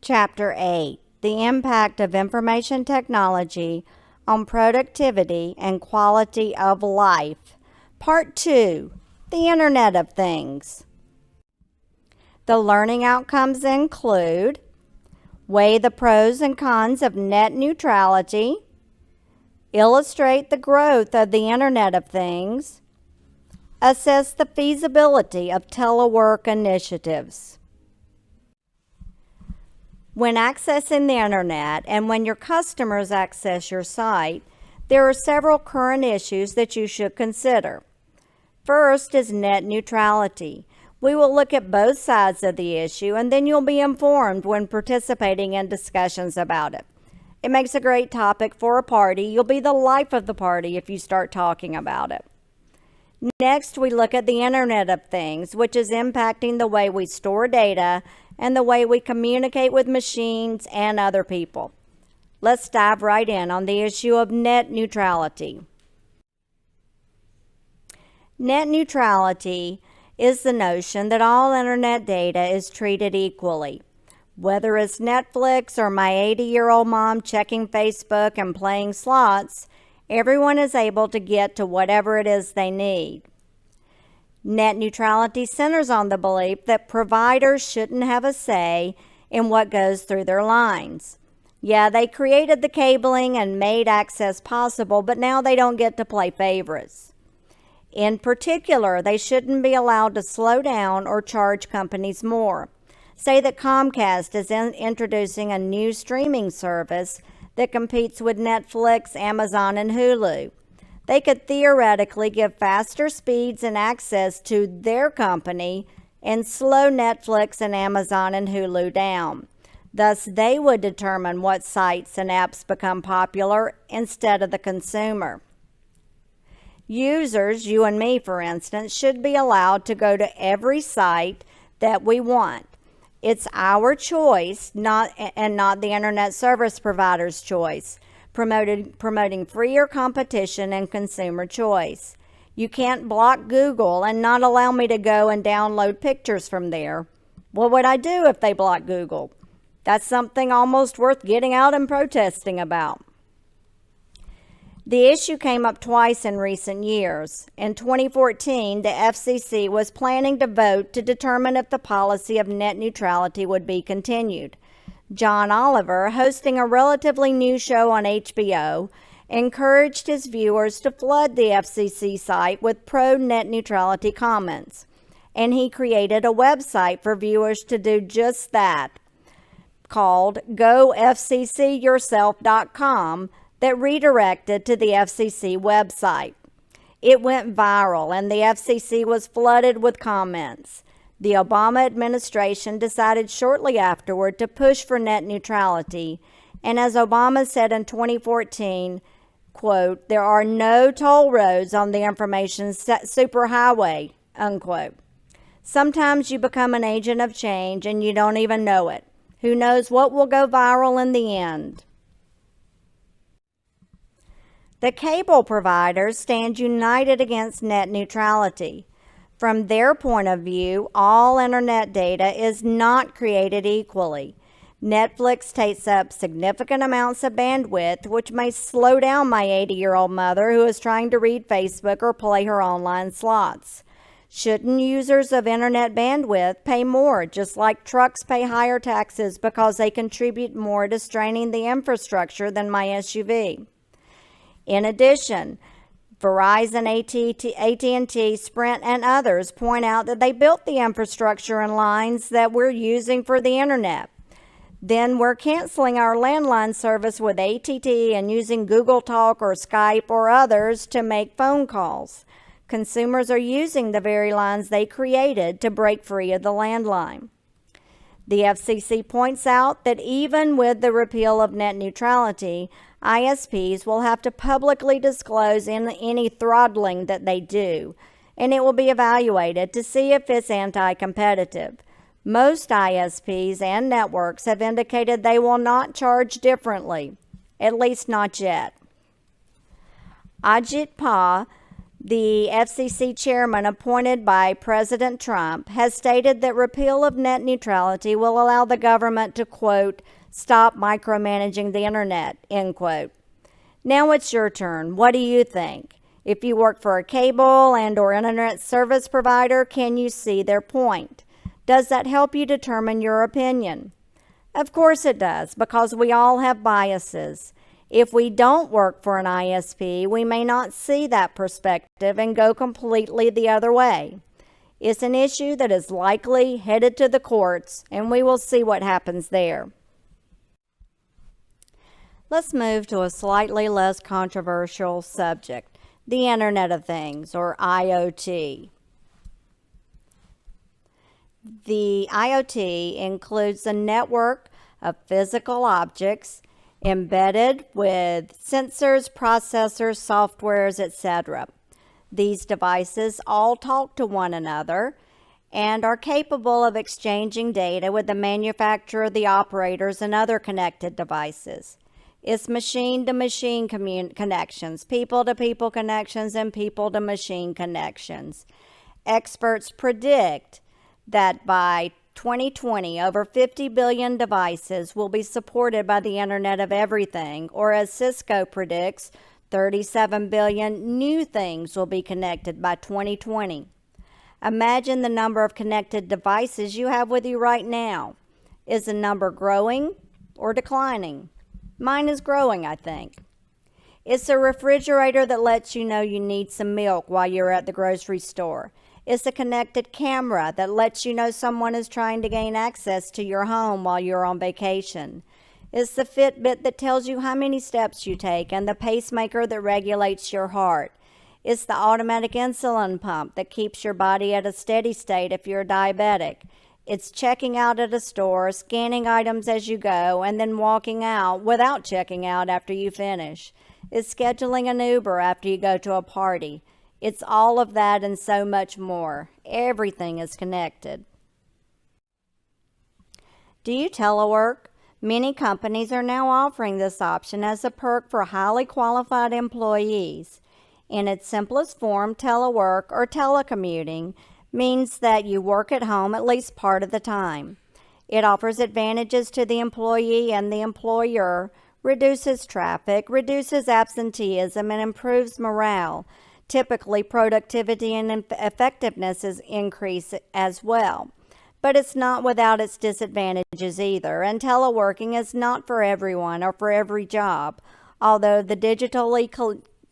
Chapter 8: The Impact of Information Technology on Productivity and Quality of Life. Part 2: The Internet of Things. The learning outcomes include: weigh the pros and cons of net neutrality, illustrate the growth of the Internet of Things, assess the feasibility of telework initiatives. When accessing the Internet and when your customers access your site, there are several current issues that you should consider. First is net neutrality. We will look at both sides of the issue, and then you'll be informed when participating in discussions about it. It makes a great topic for a party. You'll be the life of the party if you start talking about it. Next, we look at the Internet of Things, which is impacting the way we store data and the way we communicate with machines and other people. Let's dive right in on the issue of net neutrality. Net neutrality is the notion that all Internet data is treated equally. Whether it's Netflix or my 80-year-old mom checking Facebook and playing slots, everyone is able to get to whatever it is they need. Net neutrality centers on the belief that providers shouldn't have a say in what goes through their lines. Yeah, they created the cabling and made access possible, but now they don't get to play favorites. In particular, they shouldn't be allowed to slow down or charge companies more. Say that Comcast is introducing a new streaming service that competes with Netflix, Amazon, and Hulu. They could theoretically give faster speeds and access to their company and slow Netflix and Amazon and Hulu down. Thus, they would determine what sites and apps become popular instead of the consumer. Users, you and me for instance, should be allowed to go to every site that we want. It's our choice, not the internet service provider's choice, promoting freer competition and consumer choice. You can't block Google and not allow me to go and download pictures from there. What would I do if they blocked Google? That's something almost worth getting out and protesting about. The issue came up twice in recent years. In 2014, the FCC was planning to vote to determine if the policy of net neutrality would be continued. John Oliver, hosting a relatively new show on HBO, encouraged his viewers to flood the FCC site with pro-net neutrality comments, and he created a website for viewers to do just that, called gofccyourself.com, that redirected to the FCC website. It went viral, and the FCC was flooded with comments. The Obama administration decided shortly afterward to push for net neutrality, and as Obama said in 2014, quote, "There are no toll roads on the information superhighway," unquote. Sometimes you become an agent of change and you don't even know it. Who knows what will go viral in the end? The cable providers stand united against net neutrality. From their point of view, all internet data is not created equally. Netflix takes up significant amounts of bandwidth, which may slow down my 80-year-old mother who is trying to read Facebook or play her online slots. Shouldn't users of internet bandwidth pay more, just like trucks pay higher taxes because they contribute more to straining the infrastructure than my SUV? In addition, Verizon, AT&T, Sprint, and others point out that they built the infrastructure and lines that we're using for the internet. Then we're canceling our landline service with AT&T and using Google Talk or Skype or others to make phone calls. Consumers are using the very lines they created to break free of the landline. The FCC points out that even with the repeal of net neutrality, ISPs will have to publicly disclose any throttling that they do, and it will be evaluated to see if it's anti-competitive. Most ISPs and networks have indicated they will not charge differently, at least not yet. Ajit Pai, The FCC chairman appointed by President Trump has stated that repeal of net neutrality will allow the government to, quote, stop micromanaging the internet, end quote. Now it's your turn. What do you think? If you work for a cable and or internet service provider, can you see their point? Does that help you determine your opinion? Of course it does, because we all have biases. If we don't work for an ISP, we may not see that perspective and go completely the other way. It's an issue that is likely headed to the courts, and we will see what happens there. Let's move to a slightly less controversial subject, the Internet of Things, or IoT. The IoT includes a network of physical objects embedded with sensors, processors, softwares, etc. These devices all talk to one another and are capable of exchanging data with the manufacturer, the operators, and other connected devices. It's machine-to-machine connections, people-to-people connections, and people-to-machine connections. Experts predict that by 2020, over 50 billion devices will be supported by the Internet of Everything, or as Cisco predicts, 37 billion new things will be connected by 2020. Imagine the number of connected devices you have with you right now. Is the number growing or declining? Mine is growing, I think. It's a refrigerator that lets you know you need some milk while you're at the grocery store. It's a connected camera that lets you know someone is trying to gain access to your home while you're on vacation. It's the Fitbit that tells you how many steps you take and the pacemaker that regulates your heart. It's the automatic insulin pump that keeps your body at a steady state if you're diabetic. It's checking out at a store, scanning items as you go, and then walking out without checking out after you finish. It's scheduling an Uber after you go to a party. It's all of that and so much more. Everything is connected. Do you telework? Many companies are now offering this option as a perk for highly qualified employees. In its simplest form, telework or telecommuting means that you work at home at least part of the time. It offers advantages to the employee and the employer, reduces traffic, reduces absenteeism, and improves morale. Typically, productivity and effectiveness is increased as well. But it's not without its disadvantages either, and teleworking is not for everyone or for every job, although the digitally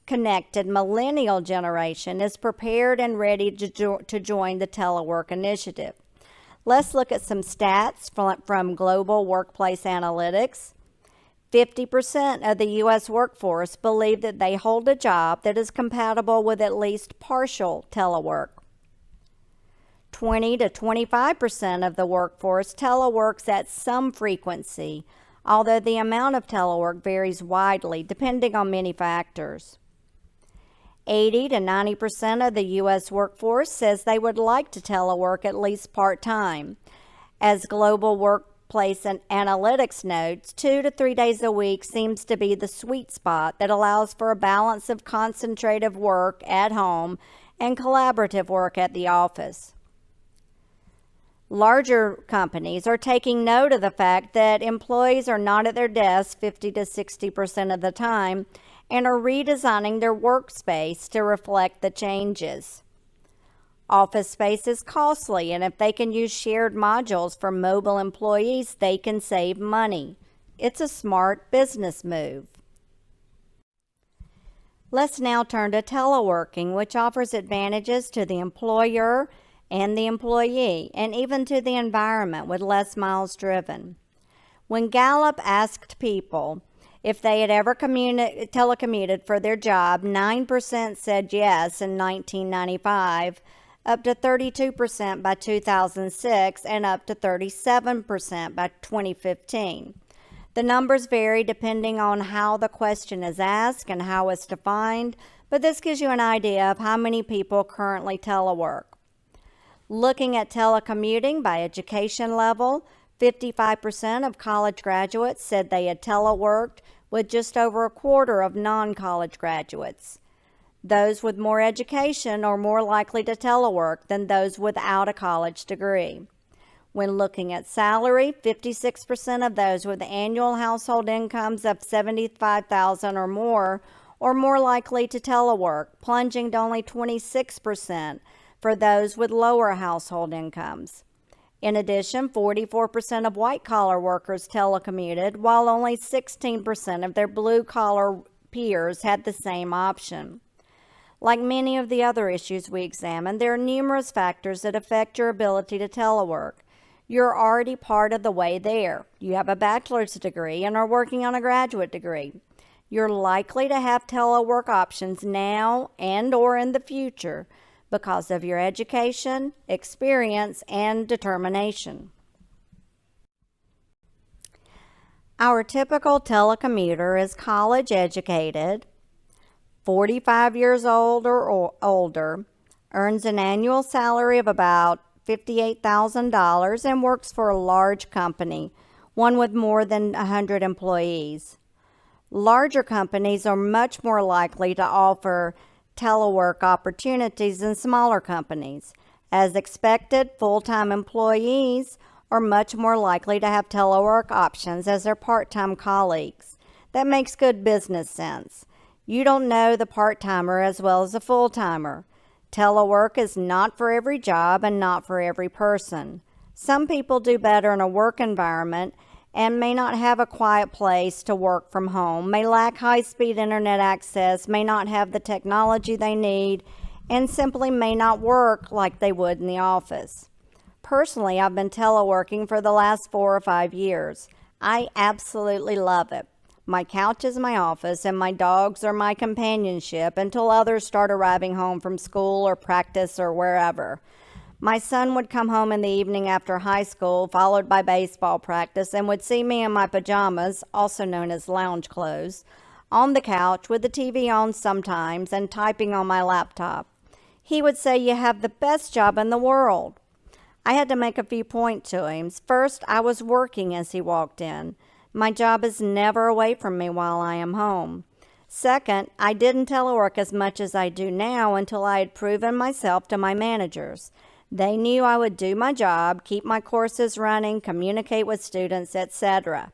connected millennial generation is prepared and ready to join the Telework initiative. Let's look at some stats from Global Workplace Analytics. 50% of the U.S. workforce believe that they hold a job that is compatible with at least partial telework. 20 to 25% of the workforce teleworks at some frequency, although the amount of telework varies widely depending on many factors. 80 to 90% of the U.S. workforce says they would like to telework at least part-time. As Global Workplace Analytics notes, 2 to 3 days a week seems to be the sweet spot that allows for a balance of concentrative work at home and collaborative work at the office. Larger companies are taking note of the fact that employees are not at their desks 50 to 60% of the time and are redesigning their workspace to reflect the changes. Office space is costly, and if they can use shared modules for mobile employees, they can save money. It's a smart business move. Let's now turn to teleworking, which offers advantages to the employer and the employee, and even to the environment with less miles driven. When Gallup asked people if they had ever telecommuted for their job, 9% said yes in 1995, up to 32% by 2006, and up to 37% by 2015. The numbers vary depending on how the question is asked and how it's defined, but this gives you an idea of how many people currently telework. Looking at telecommuting by education level, 55% of college graduates said they had teleworked, with just over a quarter of non-college graduates. Those with more education are more likely to telework than those without a college degree. When looking at salary, 56% of those with annual household incomes of $75,000 or more are more likely to telework, plunging to only 26% for those with lower household incomes. In addition, 44% of white-collar workers telecommuted, while only 16% of their blue-collar peers had the same option. Like many of the other issues we examined, there are numerous factors that affect your ability to telework. You're already part of the way there. You have a bachelor's degree and are working on a graduate degree. You're likely to have telework options now and or in the future because of your education, experience, and determination. Our typical telecommuter is college educated, 45 years old or older, earns an annual salary of about $58,000 and works for a large company, one with more than 100 employees. Larger companies are much more likely to offer telework opportunities than smaller companies. As expected, full-time employees are much more likely to have telework options as their part-time colleagues. That makes good business sense. You don't know the part-timer as well as the full-timer. Telework is not for every job and not for every person. Some people do better in a work environment and may not have a quiet place to work from home, may lack high-speed internet access, may not have the technology they need, and simply may not work like they would in the office. Personally, I've been teleworking for the last 4 or 5 years. I absolutely love it. My couch is my office, and my dogs are my companionship until others start arriving home from school or practice or wherever. My son would come home in the evening after high school, followed by baseball practice, and would see me in my pajamas, also known as lounge clothes, on the couch with the TV on sometimes and typing on my laptop. He would say, "You have the best job in the world." I had to make a few points to him. First, I was working as he walked in. My job is never away from me while I am home. Second, I didn't telework as much as I do now until I had proven myself to my managers. They knew I would do my job, keep my courses running, communicate with students, etc.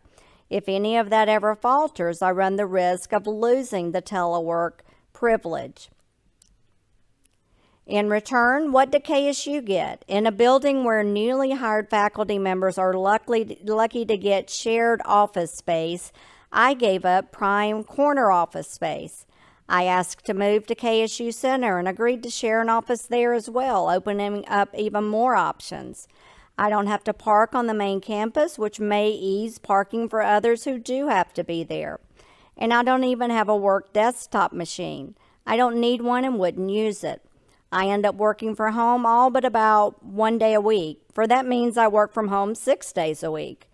If any of that ever falters, I run the risk of losing the telework privilege. In return, what do KSU get? In a building where newly hired faculty members are lucky to get shared office space, I gave up prime corner office space. I asked to move to KSU Center and agreed to share an office there as well, opening up even more options. I don't have to park on the main campus, which may ease parking for others who do have to be there. And I don't even have a work desktop machine. I don't need one and wouldn't use it. I end up working from home all but about 1 day a week, for that means I work from home 6 days a week.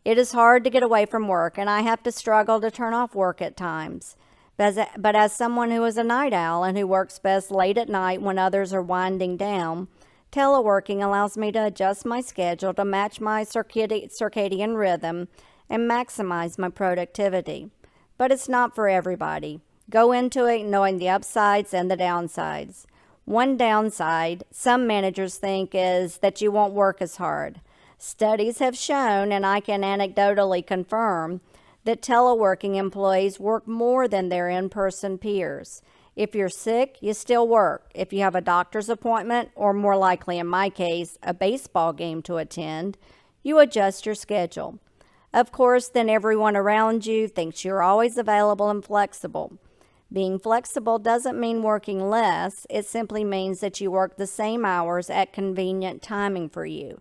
It is hard to get away from work, and I have to struggle to turn off work at times. But as someone who is a night owl and who works best late at night when others are winding down, teleworking allows me to adjust my schedule to match my circadian rhythm and maximize my productivity. But it's not for everybody. Go into it knowing the upsides and the downsides. One downside some managers think is that you won't work as hard. Studies have shown, and I can anecdotally confirm, that teleworking employees work more than their in-person peers. If you're sick, you still work. If you have a doctor's appointment, or more likely in my case, a baseball game to attend, you adjust your schedule. Of course, then everyone around you thinks you're always available and flexible. Being flexible doesn't mean working less. It simply means that you work the same hours at convenient timing for you.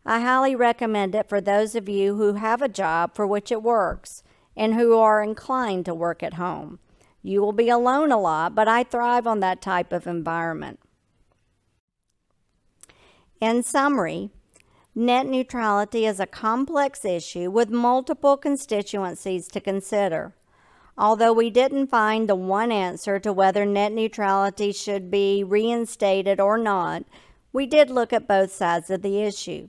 I highly recommend it for those of you who have a job for which it works and who are inclined to work at home. You will be alone a lot, but I thrive on that type of environment. In summary, net neutrality is a complex issue with multiple constituencies to consider. Although we didn't find the one answer to whether net neutrality should be reinstated or not, we did look at both sides of the issue.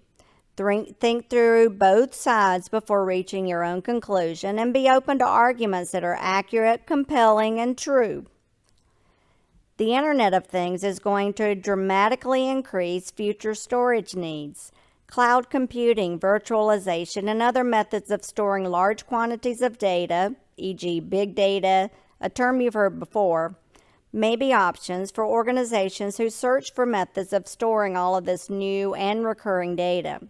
Think through both sides before reaching your own conclusion and be open to arguments that are accurate, compelling, and true. The Internet of Things is going to dramatically increase future storage needs. Cloud computing, virtualization, and other methods of storing large quantities of data, e.g. big data, a term you've heard before, may be options for organizations who search for methods of storing all of this new and recurring data.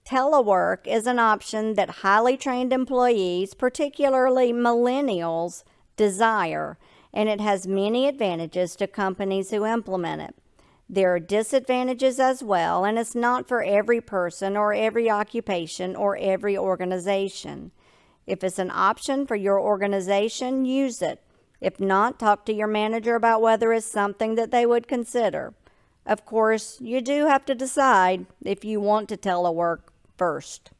Telework is an option that highly trained employees, particularly millennials, desire, and it has many advantages to companies who implement it. There are disadvantages as well, and it's not for every person or every occupation or every organization. If it's an option for your organization, use it. If not, talk to your manager about whether it's something that they would consider. Of course, you do have to decide if you want to telework first.